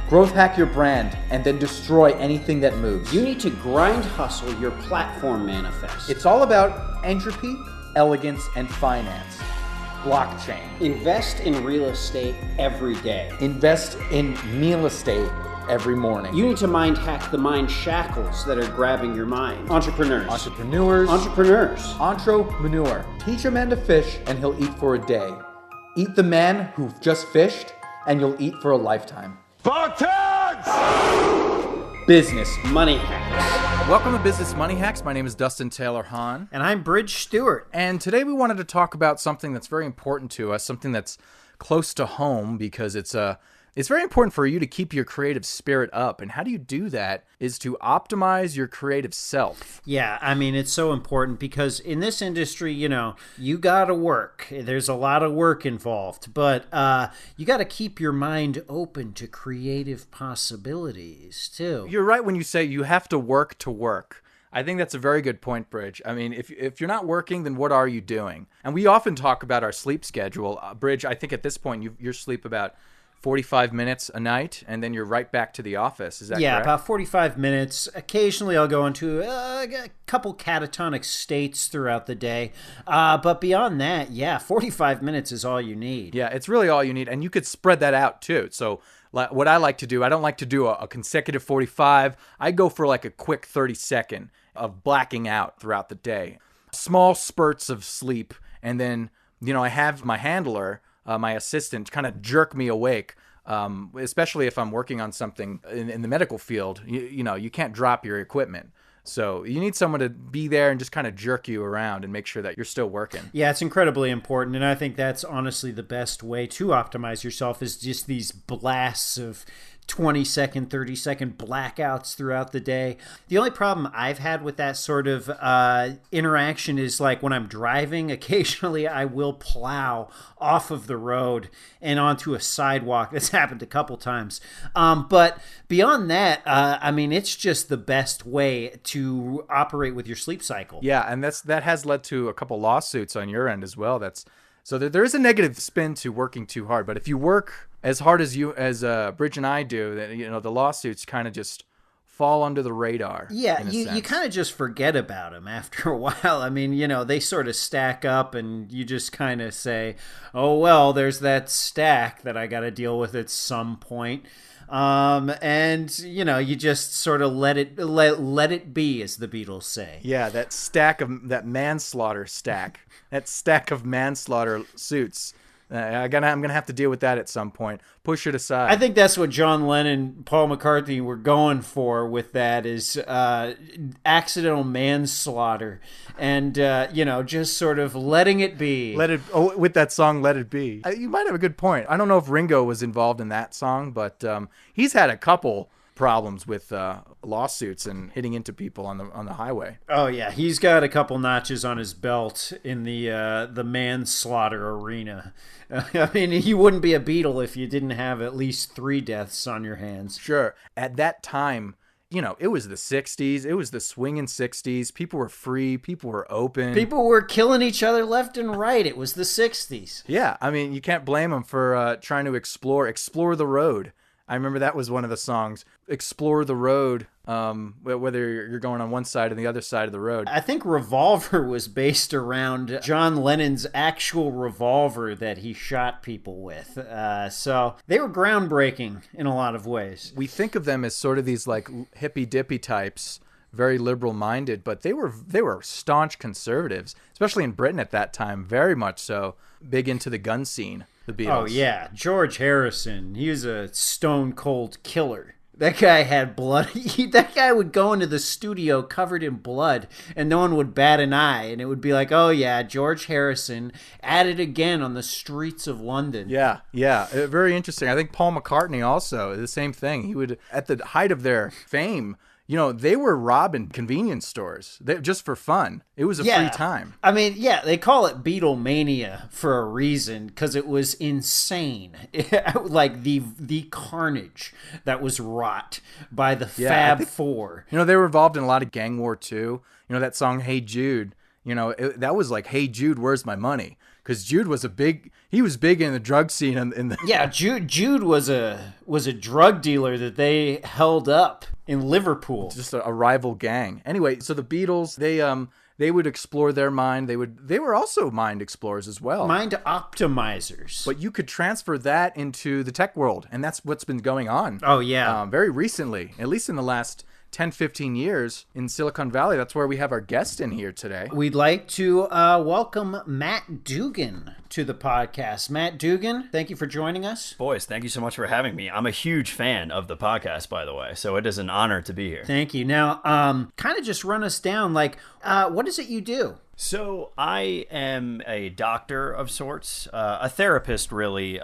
Growth hack your brand and then destroy anything that moves. You need to grind hustle your platform manifest. It's all about entropy, elegance, and finance. Blockchain. Invest in real estate every day. Invest in meal estate every morning. You need to mind hack the mind shackles that are grabbing your mind. Entrepreneurs. Entrepreneur. Teach a man to fish and he'll eat for a day. Eat the man who just fished and you'll eat for a lifetime. Spartans! Business money hacks. Welcome to Business Money Hacks. My name is Dustin Taylor Hahn. And I'm Bridge Stewart. And today we wanted to talk about something that's very important to us, something that's close to home because it's very important for you to keep your creative spirit up. And how do you do that is to optimize your creative self. Yeah, I mean, it's so important because in this industry, you got to work. There's a lot of work involved, but you got to keep your mind open to creative possibilities too. You're right when you say you have to work to work. I think that's a very good point, Bridge. I mean, if you're not working, then what are you doing? And we often talk about our sleep schedule. Bridge, I think at this point, you sleep about 45 minutes a night, and then you're right back to the office. Is that correct? Yeah, about 45 minutes. Occasionally, I'll go into a couple catatonic states throughout the day. But beyond that, 45 minutes is all you need. Yeah, it's really all you need, and you could spread that out, too. So what I like to do, I don't like to do a consecutive 45. I go for like a quick 30-second of blacking out throughout the day. Small spurts of sleep, and then, I have my handler, my assistant, kind of jerk me awake, especially if I'm working on something in the medical field. You can't drop your equipment. So you need someone to be there and just kind of jerk you around and make sure that you're still working. Yeah, it's incredibly important. And I think that's honestly the best way to optimize yourself is just these blasts of 20-second, 30-second blackouts throughout the day. The only problem I've had with that sort of interaction is like when I'm driving, occasionally I will plow off of the road and onto a sidewalk. That's happened a couple times. But beyond that, it's just the best way to operate with your sleep cycle. Yeah, and that has led to a couple lawsuits on your end as well. So there is a negative spin to working too hard. But if you work as hard as Bridge and I do, that the lawsuits kind of just fall under the radar. Yeah, you kind of just forget about them after a while. I mean, they sort of stack up, and you just kind of say, "Oh well, there's that stack that I got to deal with at some point." And you just sort of let it be, as the Beatles say. Yeah, that manslaughter stack, that stack of manslaughter suits. I'm gonna have to deal with that at some point. Push it aside. I think that's what John Lennon, Paul McCartney were going for with that is accidental manslaughter, and just sort of letting it be. With that song, "Let It Be." You might have a good point. I don't know if Ringo was involved in that song, but he's had a couple problems with lawsuits and hitting into people on the highway. Oh yeah, he's got a couple notches on his belt in the manslaughter arena. I mean, you wouldn't be a Beatle if you didn't have at least 3 deaths on your hands. Sure. At that time, it was the 60s. It was the swinging 60s. People were free. People were open. People were killing each other left and right. It was the 60s. Yeah. I mean, you can't blame them for trying to explore the road. I remember that was one of the songs, "Explore the Road," whether you're going on one side or the other side of the road. I think Revolver was based around John Lennon's actual revolver that he shot people with. So they were groundbreaking in a lot of ways. We think of them as sort of these like hippy-dippy types, very liberal-minded, but they were staunch conservatives, especially in Britain at that time, very much so, big into the gun scene. The Beatles. Oh, yeah. George Harrison, he was a stone-cold killer. That guy had blood. That guy would go into the studio covered in blood, and no one would bat an eye. And it would be like, oh, yeah, George Harrison at it again on the streets of London. Yeah. Very interesting. I think Paul McCartney also, the same thing. He would, at the height of their fame, they were robbing convenience stores just for fun. It was a free time. I mean, they call it Beatlemania for a reason because it was insane. Like the carnage that was wrought by the Fab Four. They were involved in a lot of gang war too. That song "Hey Jude." That was like "Hey Jude, where's my money?" because Jude was he was big in the drug scene in the Yeah, Jude was a drug dealer that they held up in Liverpool. just a rival gang. Anyway, so the Beatles, they would explore their mind. They were also mind explorers as well. Mind optimizers. But you could transfer that into the tech world, and that's what's been going on. Oh, yeah. Very recently, at least in the last 10, 15 years in Silicon Valley. That's where we have our guest in here today. We'd like to welcome Matt Dugan to the podcast. Matt Dugan, thank you for joining us. Boys, thank you so much for having me. I'm a huge fan of the podcast, by the way, so it is an honor to be here. Thank you. Now, kind of just run us down, like, what is it you do? So I am a doctor of sorts, a therapist really,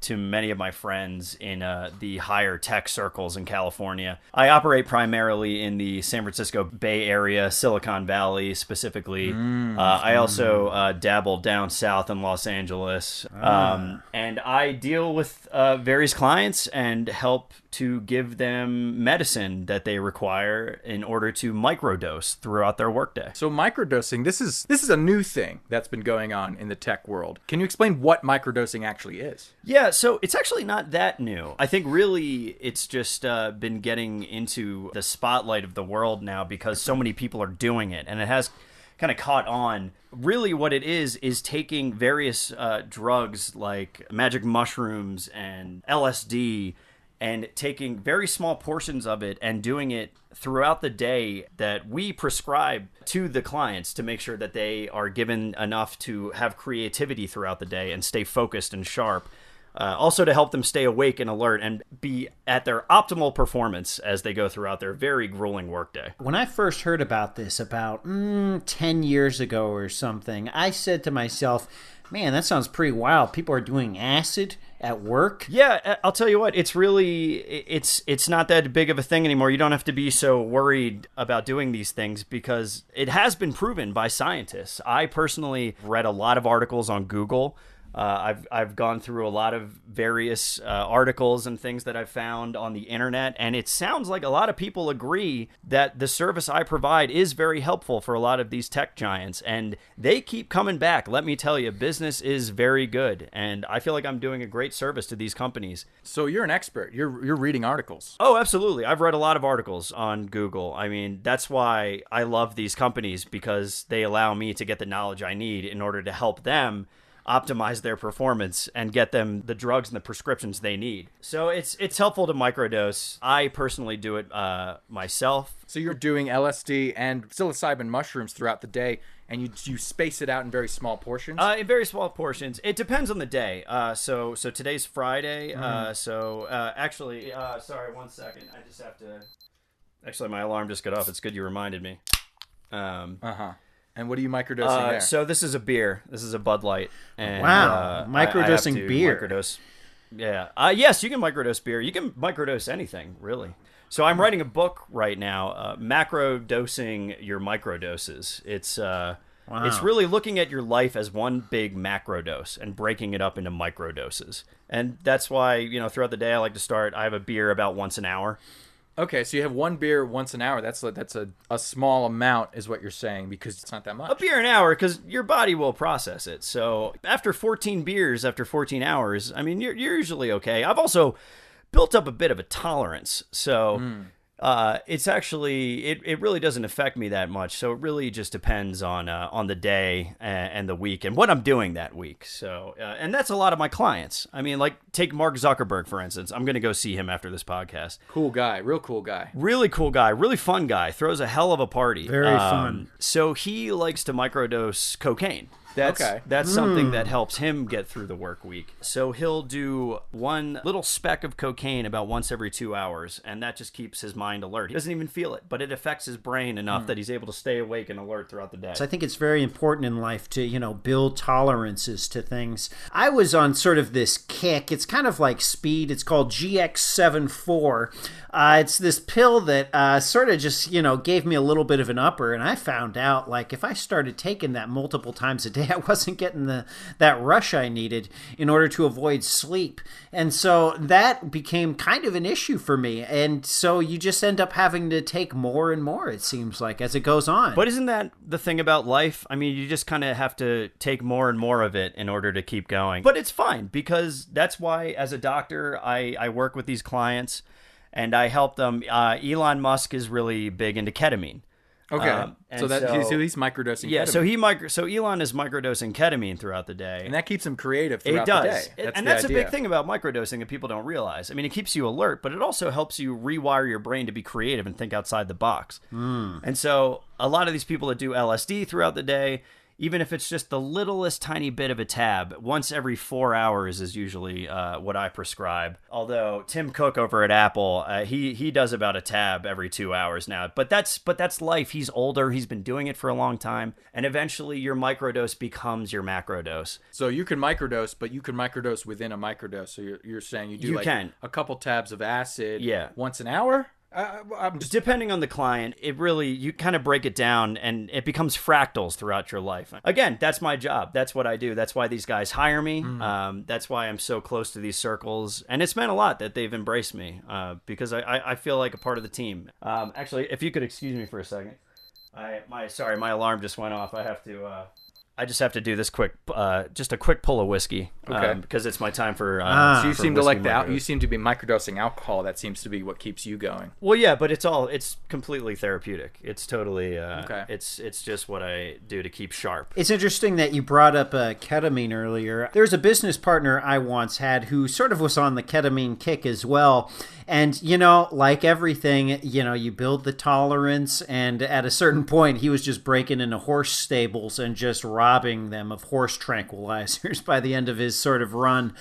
to many of my friends in the higher tech circles in California. I operate primarily in the San Francisco Bay Area, Silicon Valley specifically. I also dabble down south in Los Angeles. And I deal with various clients and help to give them medicine that they require in order to microdose throughout their workday. So microdosing, this is a new thing that's been going on in the tech world. Can you explain what microdosing actually is? Yeah, so it's actually not that new. I think really it's just been getting into the spotlight of the world now because so many people are doing it, and it has kind of caught on. Really what it is taking various drugs like magic mushrooms and LSD and taking very small portions of it and doing it throughout the day that we prescribe to the clients to make sure that they are given enough to have creativity throughout the day and stay focused and sharp. Also to help them stay awake and alert and be at their optimal performance as they go throughout their very grueling workday. When I first heard about this about 10 years ago or something, I said to myself, man, that sounds pretty wild. People are doing acid at work. Yeah, I'll tell you what, it's really, it's not that big of a thing anymore. You don't have to be so worried about doing these things because it has been proven by scientists. I personally read a lot of articles on Google. I've gone through a lot of various articles and things that I've found on the internet, and it sounds like a lot of people agree that the service I provide is very helpful for a lot of these tech giants, and they keep coming back. Let me tell you, business is very good, and I feel like I'm doing a great service to these companies. So you're an expert. You're reading articles. Oh, absolutely. I've read a lot of articles on Google. I mean, that's why I love these companies, because they allow me to get the knowledge I need in order to help them optimize their performance and get them the drugs and the prescriptions they need. So it's helpful to microdose. I personally do it myself. So you're doing LSD and psilocybin mushrooms throughout the day, and you space it out in very small portions? In very small portions. It depends on the day. So today's Friday. Actually, sorry, 1 second. I just have to... Actually, my alarm just got off. It's good you reminded me. And what are you microdosing there? So this is a beer. This is a Bud Light. And, wow, microdosing I have to beer. Microdose. Yeah. Yes, you can microdose beer. You can microdose anything, really. So I'm writing a book right now, Macrodosing Your Microdoses. It's really looking at your life as one big macrodose and breaking it up into microdoses. And that's why, throughout the day I like to start, I have a beer about once an hour. Okay, so you have one beer once an hour. That's a small amount is what you're saying, because it's not that much. A beer an hour, because your body will process it. So after 14 beers, after 14 hours, I mean, you're usually okay. I've also built up a bit of a tolerance. So it's actually, it really doesn't affect me that much. So it really just depends on the day and the week and what I'm doing that week. So, and that's a lot of my clients. I mean, like take Mark Zuckerberg, for instance. I'm going to go see him after this podcast. Cool guy. Real cool guy. Really cool guy. Really fun guy. Throws a hell of a party. Very fun. So he likes to microdose cocaine. That's something that helps him get through the work week. So he'll do one little speck of cocaine about once every 2 hours, and that just keeps his mind alert. He doesn't even feel it, but it affects his brain enough that he's able to stay awake and alert throughout the day. So I think it's very important in life to, build tolerances to things. I was on sort of this kick. It's kind of like speed. It's called GX74. It's this pill that sort of just, gave me a little bit of an upper, and I found out, like, if I started taking that multiple times a day, day, I wasn't getting that rush I needed in order to avoid sleep. And so that became kind of an issue for me. And so you just end up having to take more and more, it seems like, as it goes on. But isn't that the thing about life? I mean, you just kind of have to take more and more of it in order to keep going. But it's fine, because that's why, as a doctor, I work with these clients and I help them. Elon Musk is really big into ketamine. Okay, so he's microdosing. Yeah, ketamine. so Elon is microdosing ketamine throughout the day, and that keeps him creative throughout it does. the day. That's a big thing about microdosing that people don't realize. I mean, it keeps you alert, but it also helps you rewire your brain to be creative and think outside the box. And so a lot of these people that do LSD throughout the day, even if it's just the littlest tiny bit of a tab, once every 4 hours is usually what I prescribe. Although Tim Cook over at Apple, he does about a tab every 2 hours now. But that's life. He's older. He's been doing it for a long time. And eventually your microdose becomes your macrodose. So you can microdose, but you can microdose within a microdose. So you're saying you a couple tabs of acid once an hour? Depending on the client, you kind of break it down and it becomes fractals throughout your life. Again, that's my job. That's what I do. That's why these guys hire me. That's why I'm so close to these circles. And it's meant a lot that they've embraced me because I feel like a part of the team. Actually, if you could excuse me for a second. My alarm just went off. I just have to do this quick, just a quick pull of whiskey, because it's my time for. So you seem to like that. You seem to be microdosing alcohol. That seems to be what keeps you going. Well, yeah, but it's completely therapeutic. It's totally, it's just what I do to keep sharp. It's interesting that you brought up ketamine earlier. There's a business partner I once had who sort of was on the ketamine kick as well. And, like everything, you build the tolerance, and at a certain point, he was just breaking into horse stables and just robbing them of horse tranquilizers by the end of his sort of run.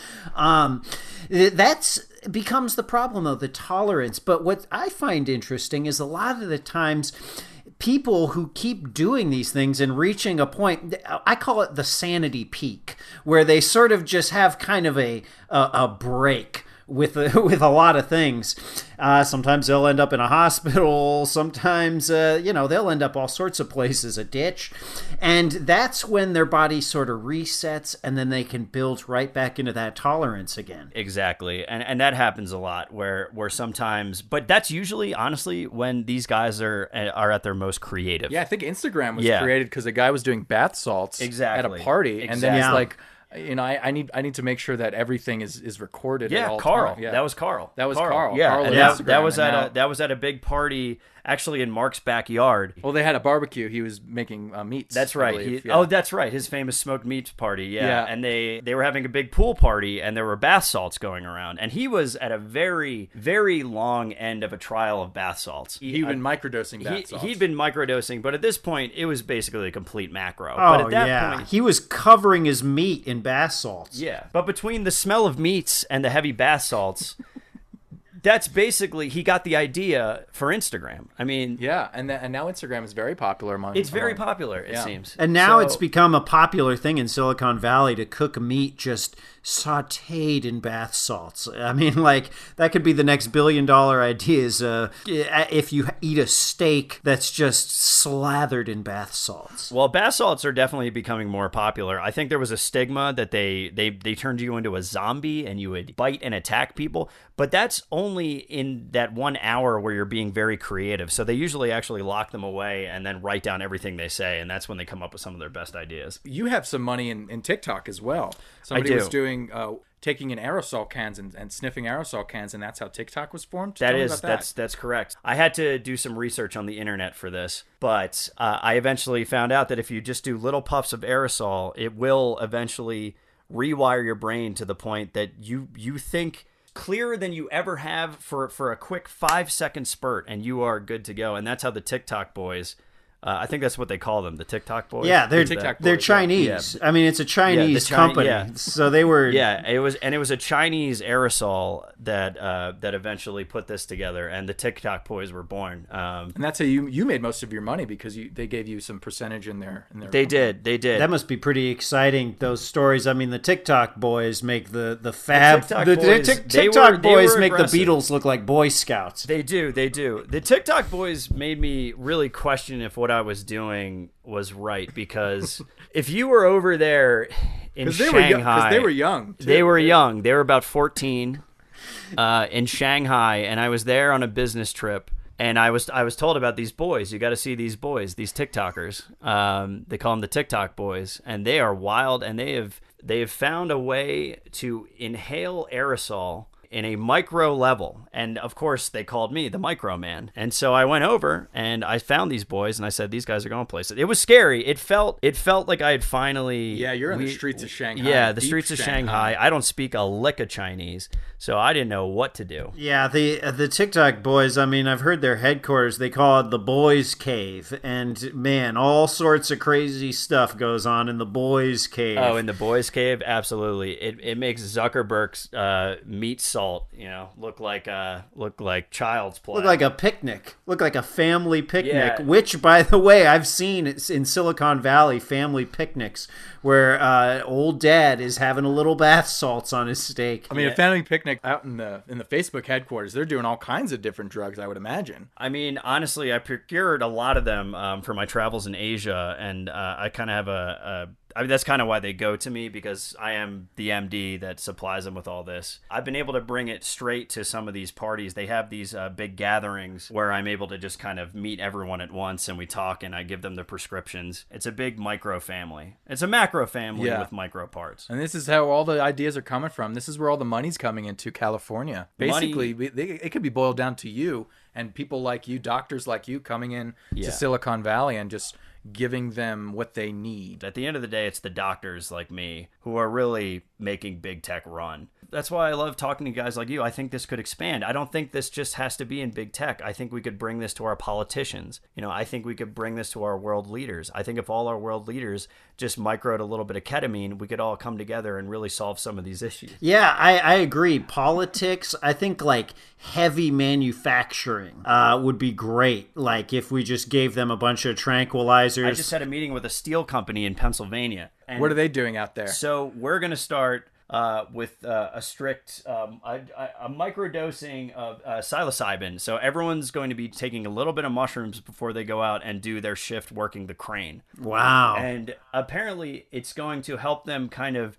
That's becomes the problem, though, the tolerance. But what I find interesting is a lot of the times people who keep doing these things and reaching a point, I call it the sanity peak, where they sort of just have kind of a break with a lot of things. Sometimes they'll end up in a hospital. Sometimes, they'll end up all sorts of places, a ditch. And that's when their body sort of resets, and then they can build right back into that tolerance again. Exactly. And that happens a lot where sometimes, but that's usually, honestly, when these guys are at their most creative. Yeah, I think Instagram was created because a guy was doing bath salts at a party. And then he's like, I need to make sure that everything is recorded. Yeah, at all Carl. time. Yeah, that was Carl. Yeah, Carl and that was at a big party, actually in Mark's backyard. Well, they had a barbecue. He was making meats. That's right. That's right. His famous smoked meats party. Yeah. And they were having a big pool party, and there were bath salts going around. And he was at a very, very long end of a trial of bath salts. He'd been microdosing bath salts. He'd been microdosing, but at this point, it was basically a complete macro. Oh, but at that point, he was covering his meat in bath salts. Yeah. But between the smell of meats and the heavy bath salts, that's basically, he got the idea for Instagram. I mean, and now Instagram is very popular among. It's very popular, it seems. And now it's become a popular thing in Silicon Valley to cook meat just sautéed in bath salts. I mean, like, that could be the next $1 billion idea is if you eat a steak that's just slathered in bath salts. Well, bath salts are definitely becoming more popular. I think there was a stigma that they turned you into a zombie and you would bite and attack people, but that's only in that 1 hour where you're being very creative. So they usually actually lock them away and then write down everything they say, and that's when they come up with some of their best ideas. You have some money in TikTok as well. Somebody was doing taking in aerosol cans and sniffing aerosol cans, and that's how TikTok was formed. That's correct. I had to do some research on the internet for this, but I eventually found out that if you just do little puffs of aerosol, it will eventually rewire your brain to the point that you think clearer than you ever have for a quick 5-second spurt, and you are good to go. And that's how the TikTok boys, I think that's what they call them, the TikTok boys. Yeah, they're Chinese. Yeah. I mean, it's a Chinese company. Yeah. So they were. Yeah, it was a Chinese aerosol that eventually put this together, and the TikTok boys were born. And that's how you made most of your money, because they gave you some percentage in their. They did. That must be pretty exciting. Those stories. I mean, the TikTok boys make the fab. The TikTok boys make the Beatles look like Boy Scouts. They do. The TikTok boys made me really question if what what I was doing was right, because if you were over there in Shanghai, because they were young. Too. They were young. They were about 14 in Shanghai, and I was there on a business trip. And I was told about these boys. You got to see these boys, these TikTokers. They call them the TikTok boys, and they are wild. And they have found a way to inhale aerosol in a micro level. And of course, they called me the micro man. And so I went over and I found these boys and I said, these guys are going places. It was scary. It felt like I had finally... Yeah, you're in the streets of Shanghai. Yeah, the streets of Shanghai. I don't speak a lick of Chinese, so I didn't know what to do. Yeah, the TikTok boys, I mean, I've heard their headquarters, they call it the boyz cave. And man, all sorts of crazy stuff goes on in the boyz cave. Oh, in the boyz cave? Absolutely. It makes Zuckerberg's meat salt, look like child's play. Look like a picnic. Look like a family picnic, Yeah. which, by the way, I've seen in Silicon Valley, family picnics where old dad is having a little bath salts on his steak. I mean, a family picnic out in the Facebook headquarters, they're doing all kinds of different drugs, I would imagine. I mean, honestly, I procured a lot of them for my travels in Asia, and I kind of have I mean, that's kind of why they go to me, because I am the MD that supplies them with all this. I've been able to bring it straight to some of these parties. They have these big gatherings where I'm able to just kind of meet everyone at once and we talk and I give them the prescriptions. It's a big micro family. It's a macro family with micro parts. And this is how all the ideas are coming from. This is where all the money's coming into California. Basically, it could be boiled down to you and people like you, doctors like you coming in to Silicon Valley and just giving them what they need. At the end of the day, it's the doctors like me who are really making big tech run. That's why I love talking to guys like you. I think this could expand. I don't think this just has to be in big tech. I think we could bring this to our politicians. I think we could bring this to our world leaders. I think if all our world leaders just microed a little bit of ketamine, we could all come together and really solve some of these issues. Yeah, I agree. Politics, I think like heavy manufacturing would be great. Like if we just gave them a bunch of tranquilizers. I just had a meeting with a steel company in Pennsylvania. And what are they doing out there? So we're going to start with a strict a microdosing of psilocybin. So everyone's going to be taking a little bit of mushrooms before they go out and do their shift working the crane. Wow. And apparently it's going to help them kind of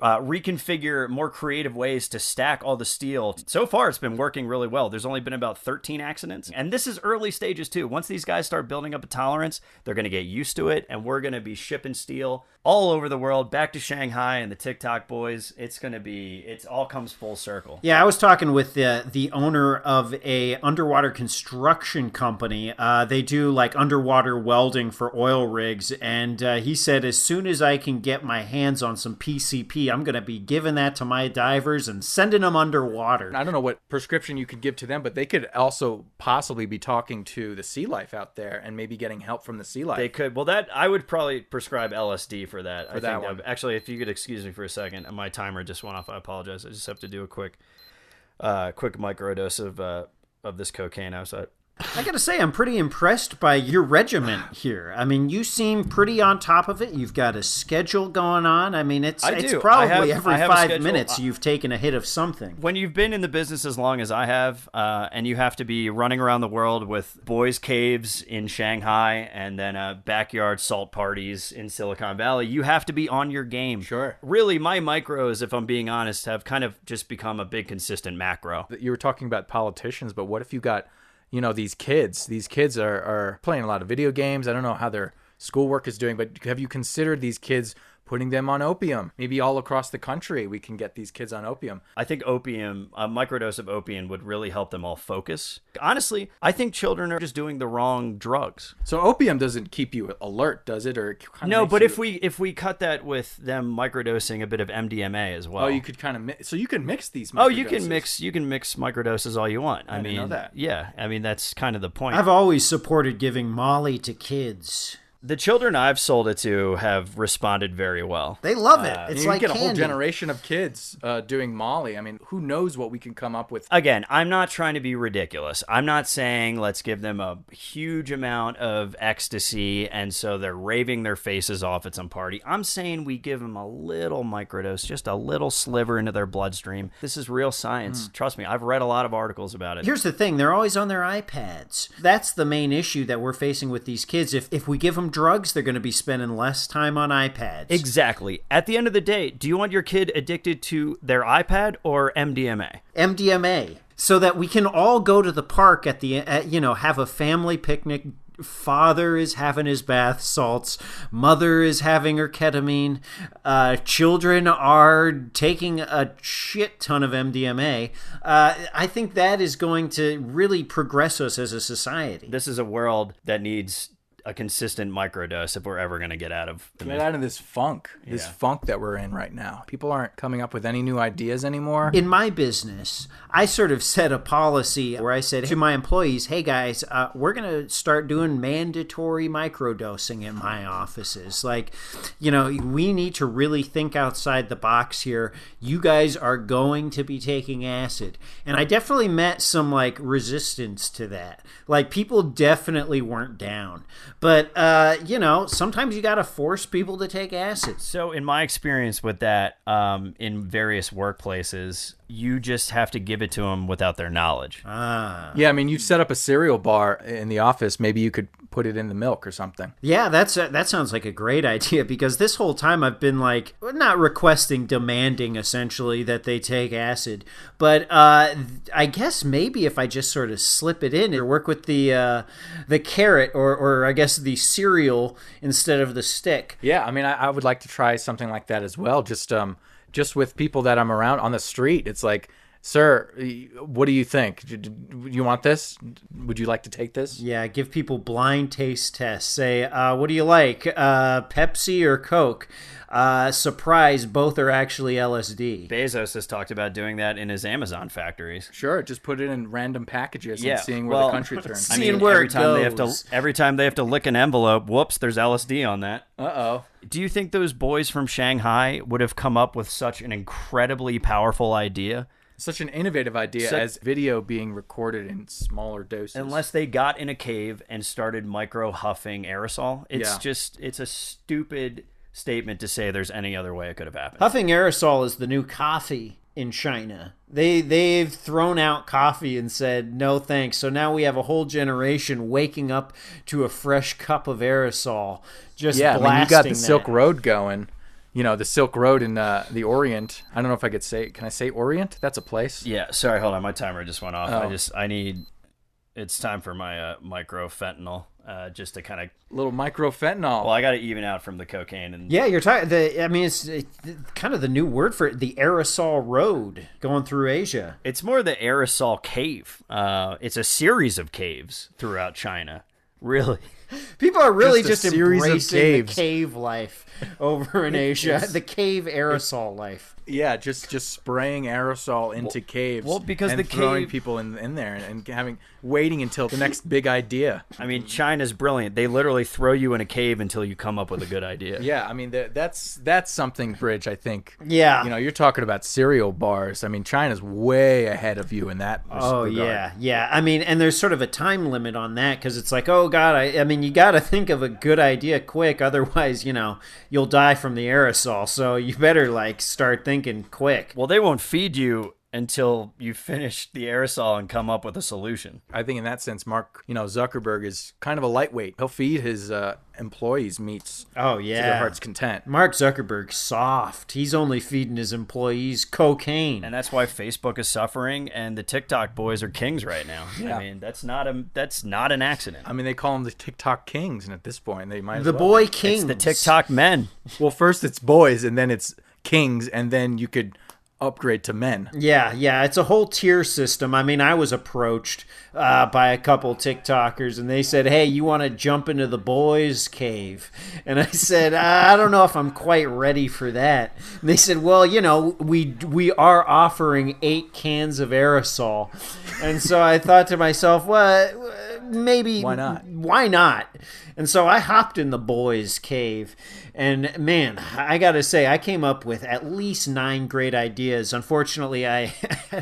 reconfigure more creative ways to stack all the steel. So far, it's been working really well. There's only been about 13 accidents. And this is early stages, too. Once these guys start building up a tolerance, they're going to get used to it. And we're going to be shipping steel all over the world, back to Shanghai and the TikTok boys. It all comes full circle. Yeah, I was talking with the owner of a underwater construction company. They do like underwater welding for oil rigs. And he said, as soon as I can get my hands on some PCP, I'm going to be giving that to my divers and sending them underwater. I don't know what prescription you could give to them, but they could also possibly be talking to the sea life out there and maybe getting help from the sea life. They could. Well, that I would probably prescribe LSD for that. For that one. Actually, if you could excuse me for a second, my timer just went off. I apologize. I just have to do a quick microdose of this cocaine outside. I gotta say, I'm pretty impressed by your regimen here. I mean, you seem pretty on top of it. You've got a schedule going on. I mean, it's probably every 5 minutes you've taken a hit of something. When you've been in the business as long as I have, and you have to be running around the world with boys' caves in Shanghai and then backyard salt parties in Silicon Valley, you have to be on your game. Sure. Really, my micros, if I'm being honest, have kind of just become a big consistent macro. You were talking about politicians, but what if you got... these kids are playing a lot of video games. I don't know how their schoolwork is doing, but have you considered these kids putting them on opium? Maybe all across the country we can get these kids on opium. I think opium, a microdose of opium would really help them all focus. Honestly, I think children are just doing the wrong drugs. So opium doesn't keep you alert, does it? Or it kind of no, but if we cut that with them microdosing a bit of MDMA as well. Oh, you could kind of so you can mix these microdoses. Oh, you can mix microdoses all you want. I mean, know that. Yeah, I mean that's kind of the point. I've always supported giving Molly to kids. The children I've sold it to have responded very well. They love it. It's You like get a whole candy. generation of kids doing Molly. I mean, who knows what we can come up with? Again, I'm not trying to be ridiculous. I'm not saying let's give them a huge amount of ecstasy and so they're raving their faces off at some party. I'm saying we give them a little microdose, just a little sliver into their bloodstream. This is real science. Trust me, I've read a lot of articles about it. Here's the thing, they're always on their iPads. That's the main issue that we're facing with these kids. If we give them drugs, they're going to be spending less time on iPads. Exactly. At the end of the day, do you want your kid addicted to their iPad or MDMA? MDMA. So that we can all go to the park at have a family picnic. Father is having his bath salts. Mother is having her ketamine. Children are taking a shit ton of MDMA. I think that is going to really progress us as a society. This is a world that needs a consistent microdose if we're ever going to get out of This funk that we're in right now. People aren't coming up with any new ideas anymore. In my business, I sort of set a policy where I said to my employees, hey guys, we're going to start doing mandatory microdosing in my offices. Like, we need to really think outside the box here. You guys are going to be taking acid. And I definitely met some resistance to that. Like, people definitely weren't down. But, sometimes you got to force people to take acid. So in my experience with that, in various workplaces, you just have to give it to them without their knowledge. Yeah, I mean, you've set up a cereal bar in the office. Maybe you could put it in the milk or something. Yeah, that sounds like a great idea, because this whole time I've been not requesting, demanding essentially that they take acid. But I guess maybe if I just sort of slip it in or work with the carrot or I guess the cereal instead of the stick. Yeah, I mean, I would like to try something like that as well. Just with people that I'm around on the street. It's like, sir, what do you think? Do you want this? Would you like to take this? Yeah, give people blind taste tests. Say, what do you like? Pepsi or Coke? Surprise, both are actually LSD. Bezos has talked about doing that in his Amazon factories. Sure, just put it in random packages and seeing where the country turns. I mean, every time they have to lick an envelope, whoops, there's LSD on that. Uh-oh. Do you think those boys from Shanghai would have come up with such an incredibly powerful idea? Such an innovative idea as video being recorded in smaller doses. Unless they got in a cave and started micro huffing aerosol. It's a stupid statement to say there's any other way it could have happened. Huffing aerosol is the new coffee in China. They've thrown out coffee and said no thanks. So now we have a whole generation waking up to a fresh cup of aerosol. Just blasting. I mean, you got the Silk Road going. The Silk Road in the Orient. I don't know if I could say. Can I say Orient? That's a place. Yeah. Sorry, hold on. My timer just went off. Oh. It's time for my micro fentanyl. Just to kind of little micro fentanyl. Well, I got to even out from the cocaine and you're talking. It's kind of the new word for it, the aerosol road going through Asia. It's more the aerosol cave. It's a series of caves throughout China. Really, people are really just embracing the cave life over in Asia. The cave aerosol life. Yeah, just spraying aerosol into caves. Well, because and throwing people in there and waiting until the next big idea. I mean, China's brilliant. They literally throw you in a cave until you come up with a good idea. Yeah, I mean that's something, Bridge. I think. Yeah. You're talking about cereal bars. I mean, China's way ahead of you in that. Regard. Yeah. I mean, and there's sort of a time limit on that because it's like, oh God, I mean, you got to think of a good idea quick, otherwise, you'll die from the aerosol. So you better start thinking quick. Well, they won't feed you until you finish the aerosol and come up with a solution. I think in that sense, Mark, Zuckerberg is kind of a lightweight. He'll feed his employees meats to their heart's content. Mark Zuckerberg's soft. He's only feeding his employees cocaine. And that's why Facebook is suffering and the TikTok boys are kings right now. Yeah. I mean, that's not an accident. I mean, they call them the TikTok kings, and at this point, they might as the well. Boy Kings. It's the TikTok men. Well, first it's boys, and then it's kings, and then you could upgrade to men. Yeah, it's a whole tier system. I mean, I was approached by a couple TikTokers, and they said, hey, you want to jump into the boys' cave? And I said, I don't know if I'm quite ready for that. And they said, well, we are offering 8 cans of aerosol. And so I thought to myself, well, maybe Why not? Why not? And so I hopped in the boyz cave, and man, I gotta say, I came up with at least 9 great ideas. Unfortunately, I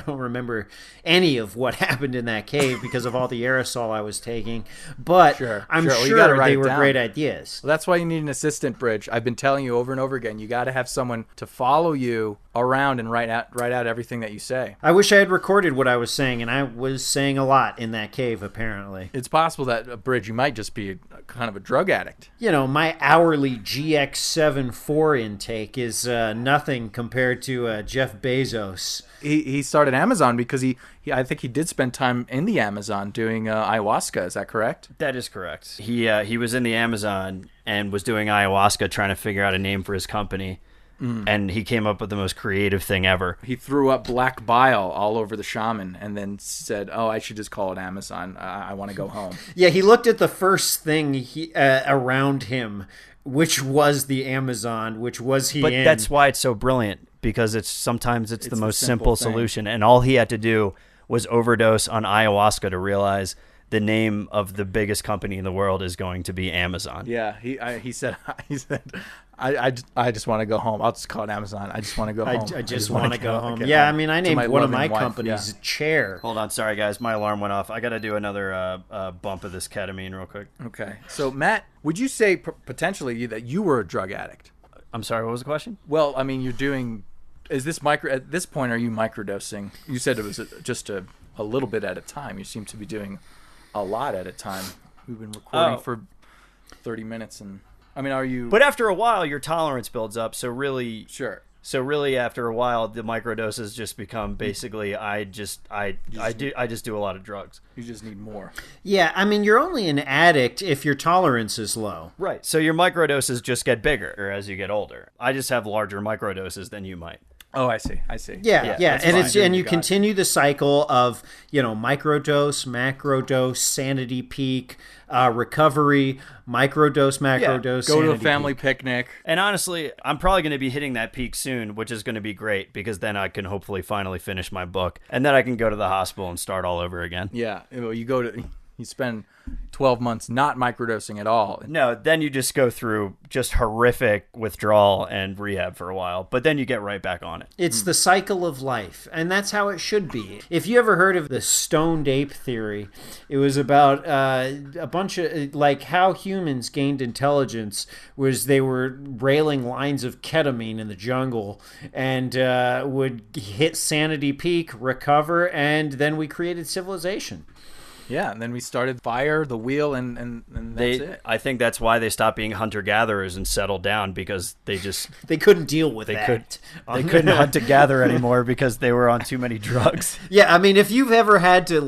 don't remember any of what happened in that cave because of all the aerosol I was taking. But I'm Well, you gotta sure write they it were down. great ideas. Well, that's why you need an assistant, Bridge. I've been telling you over and over again, you got to have someone to follow you around and write out everything that you say. I wish I had recorded what I was saying, and I was saying a lot in that cave, apparently. It's possible that, Bridge, you might just be kind of a drug addict. You know, my hourly GX74 intake is nothing compared to Jeff Bezos. He started Amazon because I think he did spend time in the Amazon doing ayahuasca. Is that correct? That is correct. He was in the Amazon and was doing ayahuasca, trying to figure out a name for his company. And he came up with the most creative thing ever. He threw up black bile all over the shaman and then said, "Oh, I should just call it Amazon. I want to go home." Yeah, he looked at the first thing around him, which was the Amazon, which was he But in. that's why it's so brilliant, because sometimes it's the most simple simple thing. solution. And all he had to do was overdose on ayahuasca to realize the name of the biggest company in the world is going to be Amazon. Yeah, he said I just want to go home. I'll just call it Amazon. I just want to go home. I just want to go home. get Yeah, I home mean, I to named one of my loving wife. companies Yeah. Chair. Hold on, sorry guys, my alarm went off. I got to do another bump of this ketamine real quick. Okay, so Matt, would you say potentially that you were a drug addict? I'm sorry, what was the question? Well, I mean, you're doing. Is this at this point? Are you microdosing? You said it was just a little bit at a time. You seem to be doing a lot at a time. We've been recording for 30 minutes, and I mean, are you? But after a while, your tolerance builds up. So really, Sure. So really, after a while, the microdoses just become basically I just do a lot of drugs. You just need more. Yeah, I mean, you're only an addict if your tolerance is low. Right. So your microdoses just get bigger as you get older. I just have larger microdoses than you might. Oh, I see. Yeah, that's and fine. and you Got it. continue the cycle of microdose, macrodose, sanity peak, recovery, microdose, macrodose. Go to a sanity family peak. picnic. And honestly, I'm probably going to be hitting that peak soon, which is going to be great because then I can hopefully finally finish my book, and then I can go to the hospital and start all over again. Yeah, you spend 12 months not microdosing at all. No, then you just go through just horrific withdrawal and rehab for a while, but then you get right back on it. It's the cycle of life, and that's how it should be. If you ever heard of the stoned ape theory, it was about a bunch of how humans gained intelligence was they were railing lines of ketamine in the jungle and would hit sanity peak, recover, and then we created civilization. Yeah, and then we started fire, the wheel, and that's it. I think that's why they stopped being hunter-gatherers and settled down because They couldn't deal with they that. couldn't hunt to gather anymore because they were on too many drugs. Yeah, I mean, if you've ever had to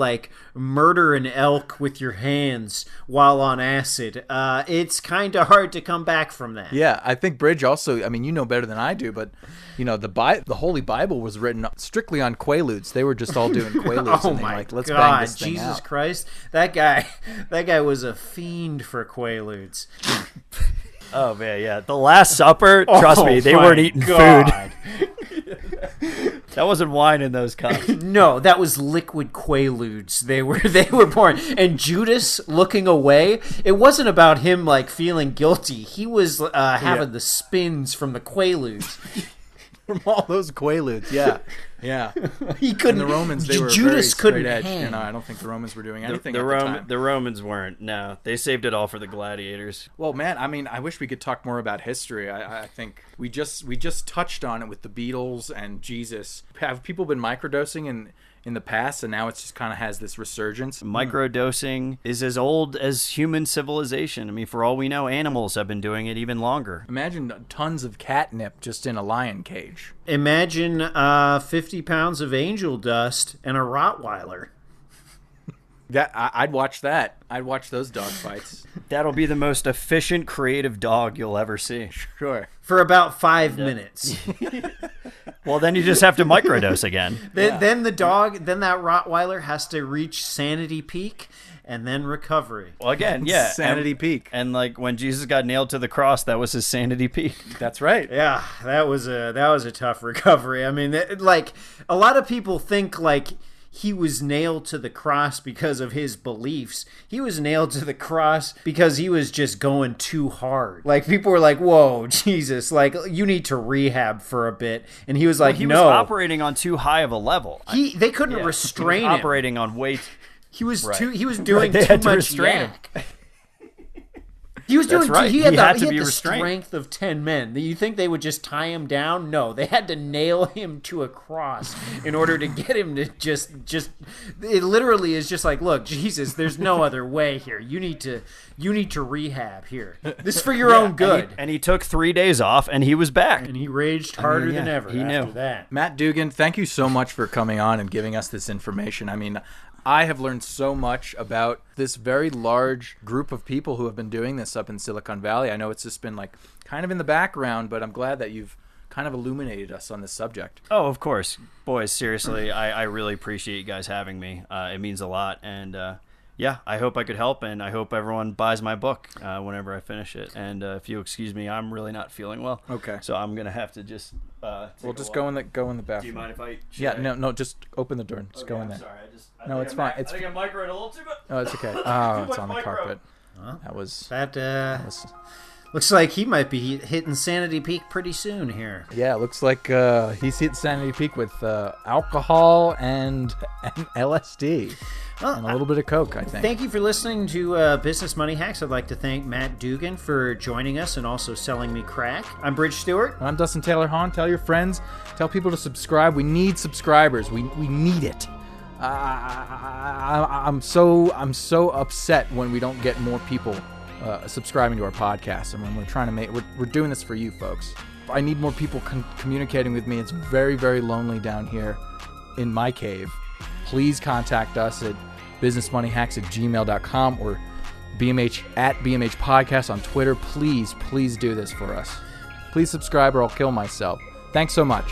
murder an elk with your hands while on acid, it's kind of hard to come back from that. Yeah, I think Bridge also, I mean, you know better than I do, but the Holy Bible was written strictly on Quaaludes. They were just all doing Quaaludes. Oh and they my let's bang God, this thing Jesus out. Christ. That guy was a fiend for Quaaludes. Oh, man, yeah. The Last Supper, trust me, they Oh my weren't eating God. food. That wasn't wine in those cups. No, that was liquid Quaaludes. They were pouring. And Judas looking away, it wasn't about him feeling guilty. He was having the spins from the Quaaludes. From all those Quaaludes, yeah. He couldn't. And the Romans, they were Judas very couldn't straight edge. hang. I don't think the Romans were doing anything The at the time. The Romans weren't. No, they saved it all for the gladiators. Well, man, I mean, I wish we could talk more about history. I think we just touched on it with the Beatles and Jesus. Have people been microdosing in the past, and now it's just kind of has this resurgence? Microdosing is as old as human civilization. I mean, for all we know, animals have been doing it even longer. Imagine tons of catnip just in a lion cage. Imagine 50 pounds of angel dust and a Rottweiler. I'd watch that. I'd watch those dog fights. That'll be the most efficient, creative dog you'll ever see. Sure. For about 5 minutes. Well, then you just have to microdose again. Then that Rottweiler has to reach sanity peak and then recovery. Well, again, yeah. Sanity peak. And when Jesus got nailed to the cross, that was his sanity peak. That's right. Yeah, that was a tough recovery. I mean, a lot of people think he was nailed to the cross because of his beliefs. He was nailed to the cross because he was just going too hard. Like, people were like, whoa, Jesus, like, you need to rehab for a bit. And he was like, he no. was operating on too high of a level. They couldn't restrain him. Operating on way He was right. He was doing They too had to much restrain yak. He was doing. right. He had to be the restrained. strength of 10 men. You think they would just tie him down? No, they had to nail him to a cross in order to get him to just. It literally is just like, look, Jesus, there's no other way here. You need to rehab here. This is for your own good. And he took 3 days off, and he was back. And he raged harder than ever. He after knew. that. Matt Dugan, thank you so much for coming on and giving us this information. I mean, I have learned so much about this very large group of people who have been doing this up in Silicon Valley. I know it's just been like kind of in the background, but I'm glad that you've kind of illuminated us on this subject. Oh, of course. Boys, seriously, I really appreciate you guys having me. It means a lot. And yeah, I hope I could help, and I hope everyone buys my book whenever I finish it. And if you excuse me, I'm really not feeling well. Okay. So I'm going to have to just We'll just go in the bathroom. Do you mind if I... No, just open the door and just go in there. I'm sorry. No, it's fine. I think I microed a little too much. Oh, it's okay. Oh, it's much on the micro. carpet. Well, That was looks like he might be hitting sanity peak pretty soon here. yeah. It looks like he's hit sanity peak with alcohol and LSD and a little bit of coke, I think. Thank you for listening to Business Money Hacks. I'd like to thank Matt Dugan for joining us and also selling me crack. I'm Bridge Stewart. I'm Dustin Taylor Hahn. Tell your friends. Tell people to subscribe. We need subscribers. We need it. I'm so upset when we don't get more people subscribing to our podcast. I mean, we're trying to we're doing this for you folks. I need more people communicating with me. It's very, very lonely down here in my cave. Please contact us at businessmoneyhacks@gmail.com or BMH Podcast on Twitter. Please do this for us. Please subscribe or I'll kill myself. Thanks so much.